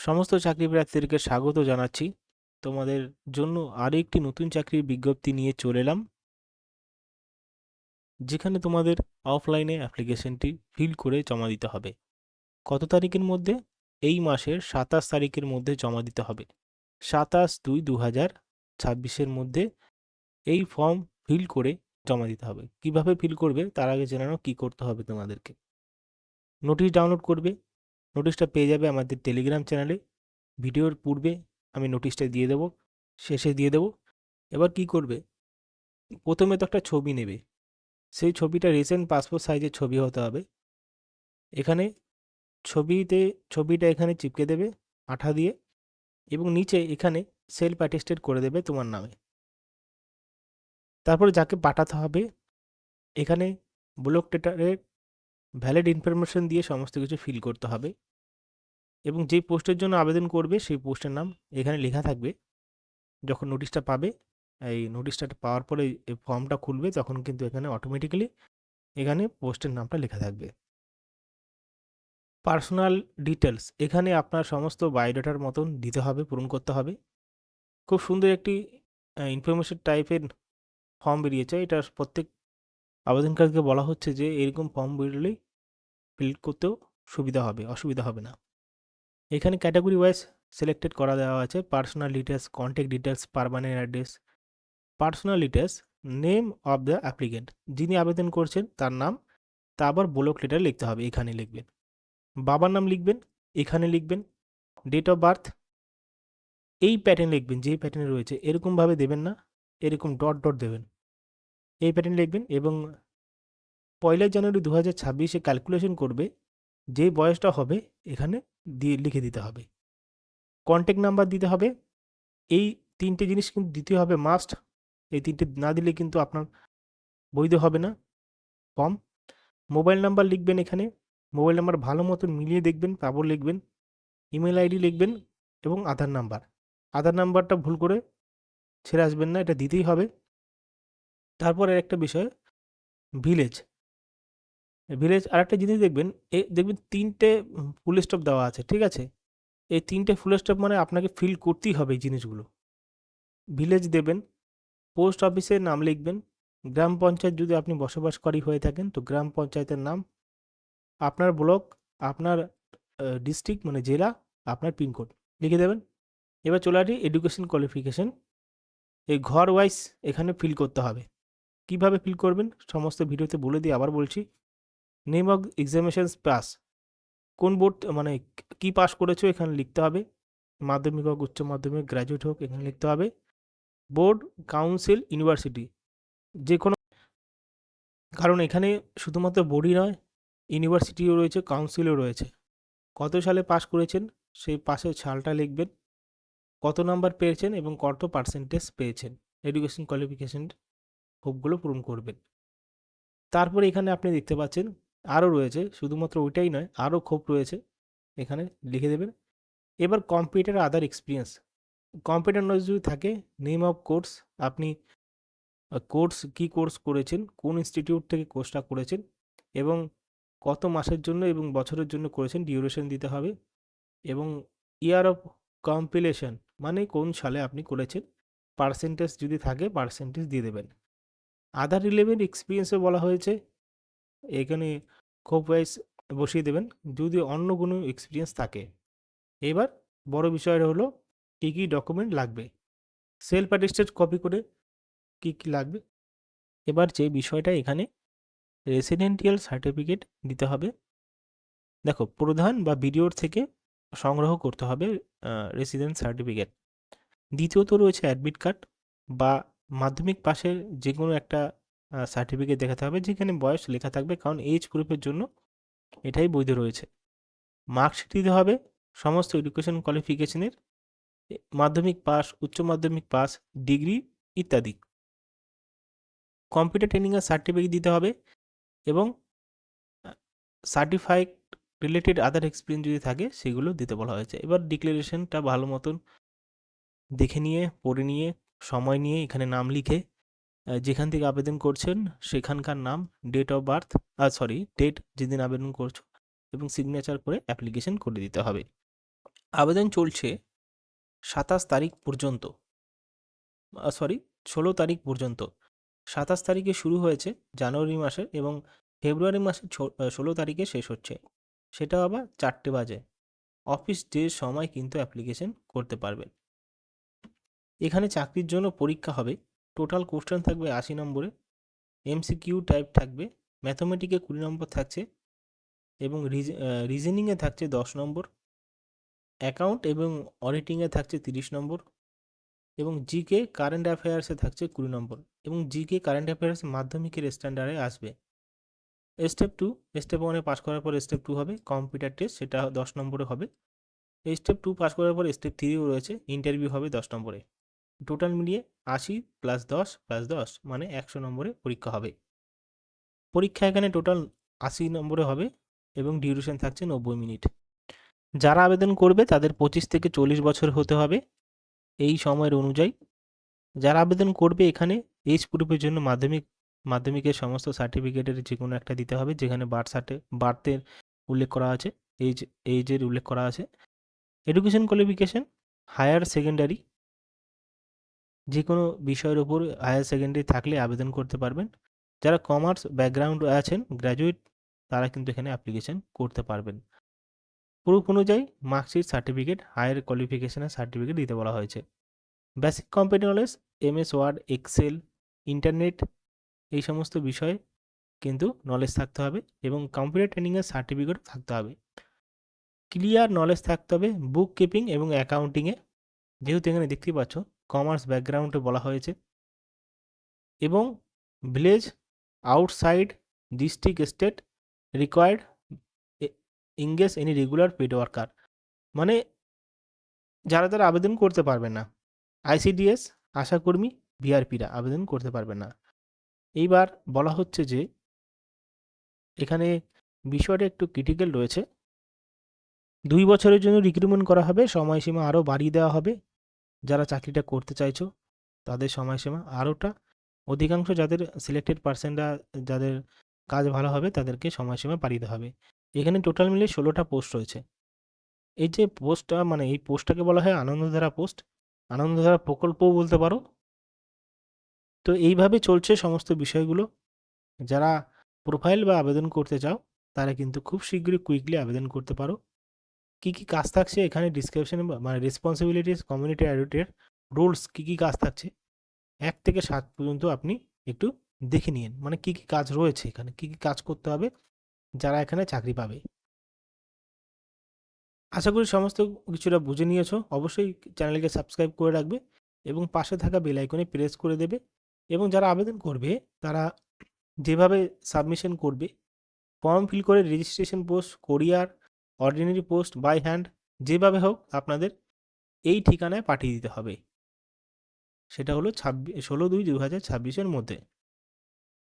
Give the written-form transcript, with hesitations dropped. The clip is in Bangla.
সমস্ত চাকরি প্রার্থীদেরকে স্বাগত জানাচ্ছি। তোমাদের জন্য আরও একটি নতুন চাকরির বিজ্ঞপ্তি নিয়ে চলে এলাম, যেখানে তোমাদের অফলাইনে অ্যাপ্লিকেশনটি ফিল করে জমা দিতে হবে। কত তারিখের মধ্যে? এই মাসের 27 তারিখের মধ্যে জমা দিতে হবে। 27/2/2026 মধ্যে এই ফর্ম ফিল করে জমা দিতে হবে। কিভাবে ফিল করবে তার আগে জেনে নাও কী করতে হবে তোমাদেরকে। নোটিশ ডাউনলোড করবে। নোটিশটা পেয়ে যাবে আমাদের টেলিগ্রাম চ্যানেলে। ভিডিওর পূর্বে আমি নোটিশটা দিয়ে দেবো, শেষে দিয়ে দেবো। এবার কি করবে, প্রথমে তো একটা ছবি নেবে। সেই ছবিটা রিসেন্ট পাসপোর্ট সাইজের ছবি হতে হবে। এখানে ছবিটা এখানে চিপকে দেবে আঠা দিয়ে, এবং নিচে এখানে সেলফ অ্যাটেস্টেড করে দেবে তোমার নামে। তারপরে যাকে পাঠাতে হবে এখানে ব্লক লেটারের ভ্যালিড ইনফরমেশন দিয়ে সমস্ত কিছু ফিল করতে হবে, এবং যেই পোস্টের জন্য আবেদন করবে সেই পোস্টের নাম এখানে লেখা থাকবে। যখন নোটিশটা পাবে, এই নোটিশটা পাওয়ার পরে এই ফর্মটা খুলবে, তখন কিন্তু এখানে অটোমেটিক্যালি এখানে পোস্টের নামটা লেখা থাকবে। পার্সোনাল ডিটেলস এখানে আপনার সমস্ত বায়োডাটার মতন দিতে হবে, পূরণ করতে হবে। খুব সুন্দর একটি ইনফরমেশন টাইপের ফর্ম বেরিয়েছে। এটা প্রত্যেক আবেদনকারীকে বলা হচ্ছে যে এরকম ফর্ম বেরোলেই ফিল করতেও সুবিধা হবে, অসুবিধা হবে না। এখানে ক্যাটাগরি ওয়াইজ সিলেক্টেড করা দেওয়া আছে: personal details, contact details, permanent address. Personal details, name of the applicant, যিনি আবেদন করছেন তার নাম, তা আবার ব্লক লেটারে লিখতে হবে, এখানে লিখবেন। বাবার নাম লিখবেন, এখানে লিখবেন। ডেট অফ বার্থ এই প্যাটার্ন লিখবেন, যেই প্যাটার্নে রয়েছে এরকমভাবে দেবেন না, এরকম ডট ডট দেবেন, এই প্যাটার্ন লিখবেন। এবং 1 জানুয়ারি 2026 ক্যালকুলেশন করবে যেই বয়সটা হবে এখানে দিয়ে লিখে দিতে হবে। কন্ট্যাক্ট নাম্বার দিতে হবে। এই 3টে জিনিস কিন্তু দিতে হবে মাস্ট। এই 3টে না দিলে কিন্তু আপনার বৈধ হবে না ফর্ম। মোবাইল নাম্বার লিখবেন এখানে, মোবাইল নাম্বার ভালো মতন মিলিয়ে দেখবেন, তারপর লিখবেন। ইমেল আইডি লিখবেন এবং আধার নাম্বার। আধার নাম্বারটা ভুল করে ছেড়ে আসবেন না, এটা দিতেই হবে। তারপরে একটা বিষয়, ভিলেজ। আরেকটা জিনিস দেখবেন, দেখবেন 3টে ফুল স্টপ দেওয়া আছে, ঠিক আছে? এই 3টে ফুল স্টপ মানে আপনাকে ফিল করতেই হবে এই জিনিসগুলো। ভিলেজ দেবেন, পোস্ট অফিসের নাম লিখবেন, গ্রাম পঞ্চায়েত যদি আপনি বসবাসকারী হয়ে থাকেন তো গ্রাম পঞ্চায়েতের নাম, আপনার ব্লক, আপনার ডিস্ট্রিক্ট মানে জেলা, আপনার পিনকোড লিখে দেবেন। এবার চলে আসি এডুকেশন কোয়ালিফিকেশন। এই ঘর ওয়াইজ এখানে ফিল করতে হবে। কিভাবে ফিল করবেন সমস্ত ভিডিওতে বলে দিই, আবার বলছি। নেম অফ এক্সামিনেশনস পাস, কোন বোর্ড মানে কি পাস করেছো এখানে লিখতে হবে। মাধ্যমিক হোক, উচ্চ মাধ্যমিক, গ্র্যাজুয়েট হোক, এখানে লিখতে হবে। বোর্ড, কাউন্সিল, ইউনিভার্সিটি যে কোনো, কারণ এখানে শুধুমাত্র বোর্ডই নয়, ইউনিভার্সিটিও রয়েছে, কাউন্সিলও রয়েছে। কত সালে পাস করেছেন সেই পাসের সালটা লিখবেন, কত নাম্বার পেয়েছেন এবং কত পার্সেন্টেজ পেয়েছেন, এডুকেশন কোয়ালিফিকেশন হোপগুলো পূরণ করবেন। তারপরে এখানে আপনি দেখতে পাচ্ছেন আরও রয়েছে, শুধুমাত্র ওইটাই নয়, আরও খোপ রয়েছে, এখানে লিখে দেবেন। এবার কম্পিউটার আদার এক্সপিরিয়েন্স, কম্পিউটার নলেজ যদি থাকে, নেম অফ কোর্স, আপনি কী কোর্স করেছেন, কোন ইনস্টিটিউট থেকে কোর্সটা করেছেন এবং কত মাসের জন্য এবং বছরের জন্য করেছেন, ডিউরেশন দিতে হবে। এবং ইয়ার অফ কম্পিলেশন মানে কোন সালে আপনি করেছেন, পার্সেন্টেজ যদি থাকে পার্সেন্টেজ দিয়ে দেবেন। আদার রিলেভেন্ট এক্সপিরিয়েন্সে বলা হয়েছে, এখানে খোপ ওয়াইজ বসিয়ে দেবেন যদি অন্য কোনো এক্সপিরিয়েন্স থাকে। এবার বড় বিষয়টা হলো কী কী ডকুমেন্ট লাগবে, সেলফ অ্যাটেস্টেড কপি করে কী কী লাগবে। এবার যে বিষয়টা এখানে রেসিডেন্টিয়াল সার্টিফিকেট দিতে হবে। দেখো, প্রধান বা বিডিওর থেকে সংগ্রহ করতে হবে রেসিডেন্ট সার্টিফিকেট। দ্বিতীয়ত রয়েছে অ্যাডমিট কার্ড বা মাধ্যমিক পাশের যে কোনো একটা সার্টিফিকেট দেখাতে হবে যেখানে বয়স লেখা থাকবে, কারণ এজ গ্রুপের জন্য এটাই বৈধ রয়েছে। মার্কশিট দিতে হবে সমস্ত এডুকেশন কোয়ালিফিকেশনের, মাধ্যমিক পাস, উচ্চ মাধ্যমিক পাস, ডিগ্রি ইত্যাদি। কম্পিউটার ট্রেনিংয়ের সার্টিফিকেট দিতে হবে এবং সার্টিফাইড রিলেটেড আদার এক্সপিরিয়েন্স যদি থাকে সেগুলো দিতে বলা হয়েছে। এবার ডিক্লারেশনটা ভালো মতন দেখে নিয়ে, পড়ে নিয়ে, সময় নিয়ে এখানে নাম লিখে, যেখান থেকে আবেদন করছেন সেখানকার নাম, ডেট অফ বার্থ, ডেট যেদিন আবেদন করছো এবং সিগনেচার করে অ্যাপ্লিকেশন করে দিতে হবে। আবেদন চলছে 27 তারিখ পর্যন্ত, 16 তারিখ পর্যন্ত। 27 তারিখে শুরু হয়েছে জানুয়ারি মাসে এবং ফেব্রুয়ারি মাসের 16 তারিখে শেষ হচ্ছে, সেটাও আবার 4টে বাজে। অফিস ডের সময় কিন্তু অ্যাপ্লিকেশন করতে পারবেন। এখানে চাকরির জন্য পরীক্ষা হবে। টোটাল কোশ্চেন থাকবে 80 নম্বরে, এমসিকিউ টাইপ থাকবে, ম্যাথমেটিকে 20 নম্বর থাকছে এবং রিজনিংয়ে থাকছে 10 নম্বর, অ্যাকাউন্ট এবং অডিটিংয়ে থাকছে 30 নম্বর এবং জিকে কারেন্ট অ্যাফেয়ার্সে থাকছে 20 নম্বর এবং জিকে কারেন্ট অ্যাফেয়ার্স মাধ্যমিকের স্ট্যান্ডার্ডে আসবে। স্টেপ 2, স্টেপ 1 পাস করার পর স্টেপ 2 হবে কম্পিউটার টেস্ট, সেটা 10 নম্বরে হবে। স্টেপ 2 পাস করার পর স্টেপ 3ও রয়েছে, ইন্টারভিউ হবে 10 নম্বরে। টোটাল মিলিয়ে 80 প্লাস 10 প্লাস 10 মানে 100 নম্বরে পরীক্ষা হবে। পরীক্ষা এখানে টোটাল 80 নম্বরে হবে এবং ডিউরেশন থাকছে 90 মিনিট। যারা আবেদন করবে তাদের 25 থেকে 40 বছর হতে হবে এই সময়ের অনুযায়ী। যারা আবেদন করবে এখানে এজ প্রুফের জন্য মাধ্যমিকের সমস্ত সার্টিফিকেটের যে কোনো একটা দিতে হবে, যেখানে বার্থের উল্লেখ করা আছে, এইজের উল্লেখ করা আছে। এডুকেশন কোয়ালিফিকেশন হায়ার সেকেন্ডারি, যে কোনো বিষয়ের উপর হায়ার সেকেন্ডারি থাকলে আবেদন করতে পারবেন। যারা কমার্স ব্যাকগ্রাউন্ড আছেন গ্র্যাজুয়েট, তারা কিন্তু এখানে অ্যাপ্লিকেশন করতে পারবেন। প্রুফ অনুযায়ী মার্কশিট, সার্টিফিকেট, হায়ার কোয়ালিফিকেশনের সার্টিফিকেট দিতে বলা হয়েছে। Basic computer knowledge, MS Word, Excel, internet, এই সমস্ত বিষয়ে কিন্তু নলেজ থাকতে হবে এবং কম্পিউটার ট্রেনিংয়ের সার্টিফিকেট থাকতে হবে। ক্লিয়ার নলেজ থাকতে হবে বুক কিপিং এবং অ্যাকাউন্টিংয়ে, যেহেতু এখানে দেখতেই পাচ্ছ কমার্স ব্যাকগ্রাউন্ডে বলা হয়েছে। এবং village outside district state required engage any regular paid worker, মানে যারা তারা আবেদন করতে পারবে না, আইসিডিএস, আশাকর্মী, ভিআরপিরা আবেদন করতে পারবে না। এইবার বলা হচ্ছে যে এখানে বিষয়টা একটু ক্রিটিক্যাল রয়েছে। 2 বছরের জন্য রিক্রুটমেন্ট করা হবে, সময়সীমা আরও বাড়িয়ে দেওয়া হবে। যারা চাকরিটা করতে চাইছো তাদের সময়সীমা আরোটা অধিকাংশ, যাদের সিলেক্টেড পার্সনরা যাদের কাজ ভালো হবে তাদেরকে সময়সীমা বাড়িয়ে দেওয়া হবে। এখানে টোটাল মিলে 16টা পোস্ট রয়েছে। এই যে পোস্টটা, মানে এই পোস্টটাকে বলা হয় আনন্দধারা পোস্ট, আনন্দধারা প্রকল্পও বলতে পারো। তো এইভাবে চলছে সমস্ত বিষয়গুলো। যারা প্রোফাইল বা আবেদন করতে চাও তারা কিন্তু খুব শীঘ্রই কুইকলি আবেদন করতে পারো। কী কী কাজ থাকছে এখানে ডিসক্রিপশনে, মানে রেসপন্সিবিলিটিস, কমিউনিটি অডিটের রুলস, কী কী কাজ থাকছে 1 থেকে 7 পর্যন্ত আপনি একটু দেখে নিন, মানে কী কী কাজ রয়েছে এখানে, কী কী কাজ করতে হবে যারা এখানে চাকরি পাবে। আশা করি সমস্ত কিছুটা বুঝে নিয়েছো। অবশ্যই চ্যানেলকে সাবস্ক্রাইব করে রাখবে এবং পাশে থাকা বেল আইকনে প্রেস করে দেবে। এবং যারা আবেদন করবে তারা যেভাবে সাবমিশন করবে, ফর্ম ফিল করে রেজিস্ট্রেশন পোস্ট, কোরিয়ার, অর্ডিনারি পোস্ট, বাই হ্যান্ড, যেভাবে হোক আপনাদের এই ঠিকানায় পাঠিয়ে দিতে হবে। সেটা হলো 16/2/2026 মধ্যে।